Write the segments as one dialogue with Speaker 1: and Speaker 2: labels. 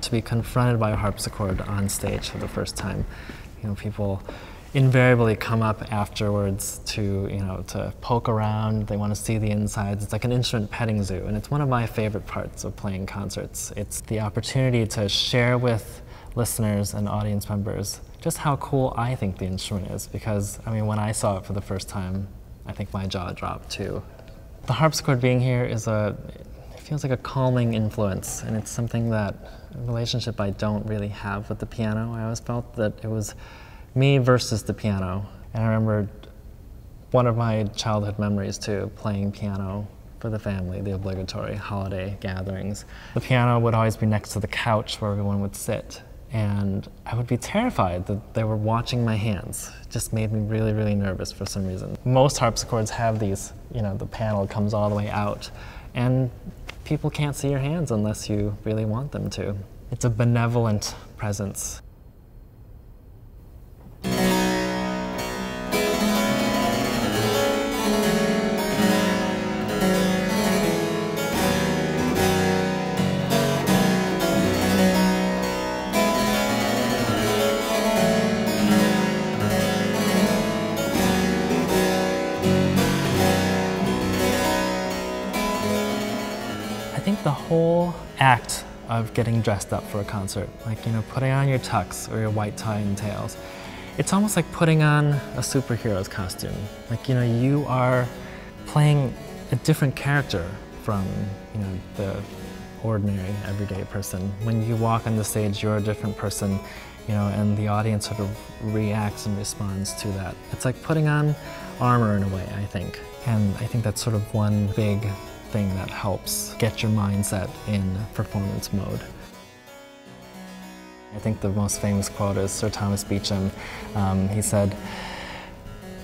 Speaker 1: to be confronted by a harpsichord on stage for the first time. You know, people invariably come up afterwards to, you know, to poke around. They want to see the insides. It's like an instrument petting zoo, and it's one of my favorite parts of playing concerts. It's the opportunity to share with listeners and audience members just how cool I think the instrument is, because, I mean, when I saw it for the first time, I think my jaw dropped too. The harpsichord being here is it feels like a calming influence, and it's something that, a relationship I don't really have with the piano. I always felt that it was me versus the piano. And I remember one of my childhood memories too, playing piano for the family, the obligatory holiday gatherings. The piano would always be next to the couch where everyone would sit. And I would be terrified that they were watching my hands. It just made me really, really nervous for some reason. Most harpsichords have these, you know, the panel comes all the way out, and people can't see your hands unless you really want them to. It's a benevolent presence. I think the whole act of getting dressed up for a concert, like, you know, putting on your tux or your white tie and tails, it's almost like putting on a superhero's costume. Like, you know, you are playing a different character from, you know, the ordinary, everyday person. When you walk on the stage, you're a different person, you know, and the audience sort of reacts and responds to that. It's like putting on armor in a way, I think. And I think that's sort of one big thing that helps get your mindset in performance mode. I think the most famous quote is Sir Thomas Beecham. He said,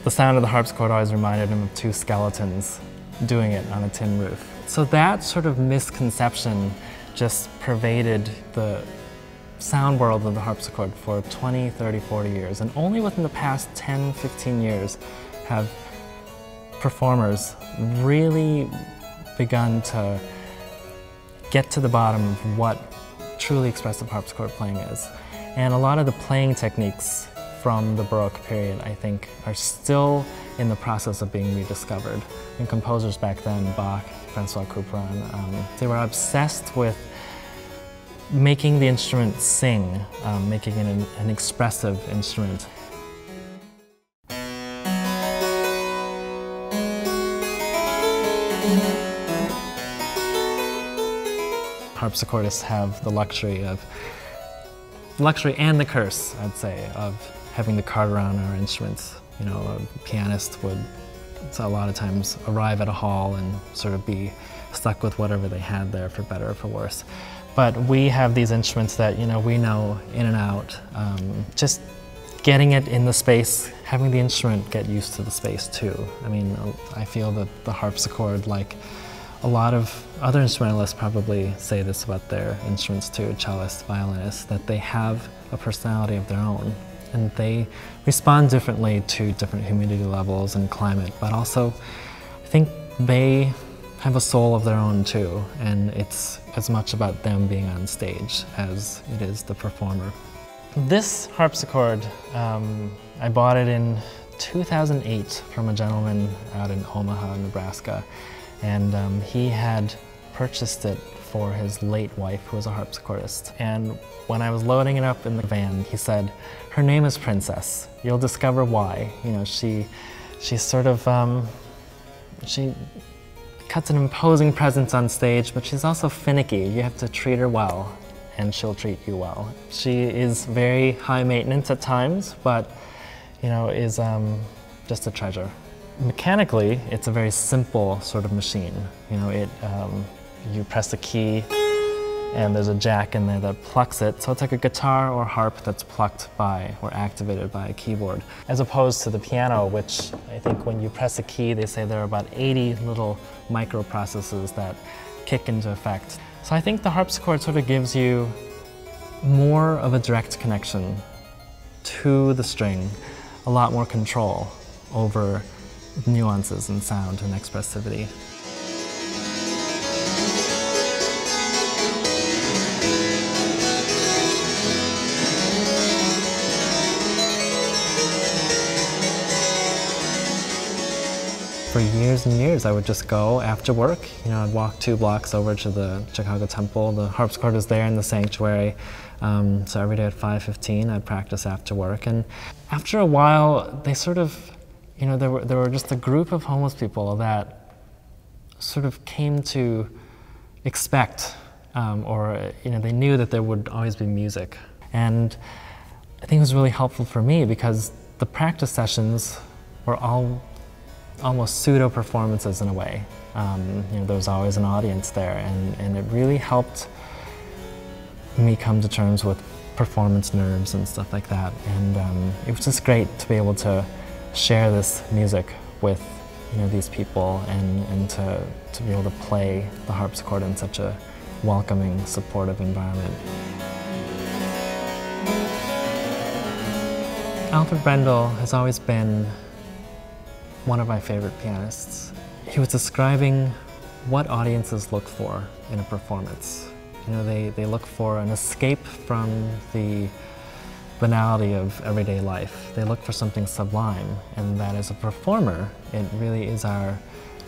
Speaker 1: "The sound of the harpsichord always reminded him of two skeletons doing it on a tin roof." So that sort of misconception just pervaded the sound world of the harpsichord for 20, 30, 40 years. And only within the past 10, 15 years have performers really begun to get to the bottom of what truly expressive harpsichord playing is. And a lot of the playing techniques from the Baroque period, I think, are still in the process of being rediscovered. And composers back then, Bach, François Couperin, they were obsessed with making the instrument sing, making it an expressive instrument. Harpsichordists have the luxury and the curse, I'd say, of having to cart around our instruments. You know, a pianist would a lot of times arrive at a hall and sort of be stuck with whatever they had there, for better or for worse. But we have these instruments that, you know, we know in and out. Just getting it in the space, having the instrument get used to the space too. I mean, I feel that the harpsichord, like a lot of other instrumentalists probably say this about their instruments too, cellists, violinists, that they have a personality of their own. And they respond differently to different humidity levels and climate, but also I think they have a soul of their own too, and it's as much about them being on stage as it is the performer. This harpsichord, I bought it in 2008 from a gentleman out in Omaha, Nebraska, and he had purchased it for his late wife, who was a harpsichordist. And when I was loading it up in the van, he said, "Her name is Princess. You'll discover why." You know, she's sort of, she cuts an imposing presence on stage, but she's also finicky. You have to treat her well, and she'll treat you well. She is very high maintenance at times, but, you know, is just a treasure. Mechanically, it's a very simple sort of machine. You know, you press a key, and there's a jack in there that plucks it. So it's like a guitar or harp that's plucked by or activated by a keyboard. As opposed to the piano, which I think when you press a key, they say there are about 80 little microprocesses that kick into effect. So I think the harpsichord sort of gives you more of a direct connection to the string, a lot more control over nuances in sound and expressivity. years and years, I would just go after work. You know, I'd walk 2 blocks over to the Chicago Temple. The harpsichord is there in the sanctuary. So every day at 5:15, I'd practice after work. And after a while, they sort of, you know, there were just a group of homeless people that sort of came to expect, or, you know, they knew that there would always be music. And I think it was really helpful for me because the practice sessions were all almost pseudo-performances in a way. You know, there was always an audience there, and it really helped me come to terms with performance nerves and stuff like that. And it was just great to be able to share this music with, you know, these people, and to be able to play the harpsichord in such a welcoming, supportive environment. Alfred Brendel has always been one of my favorite pianists. He was describing what audiences look for in a performance. You know, they look for an escape from the banality of everyday life. They look for something sublime, and that as a performer, it really is our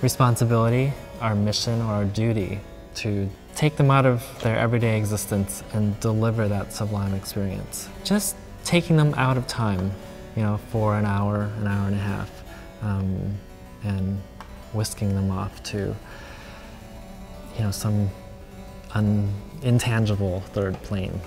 Speaker 1: responsibility, our mission, or our duty to take them out of their everyday existence and deliver that sublime experience. Just taking them out of time, you know, for an hour and a half, and whisking them off to, you know, some intangible third plane.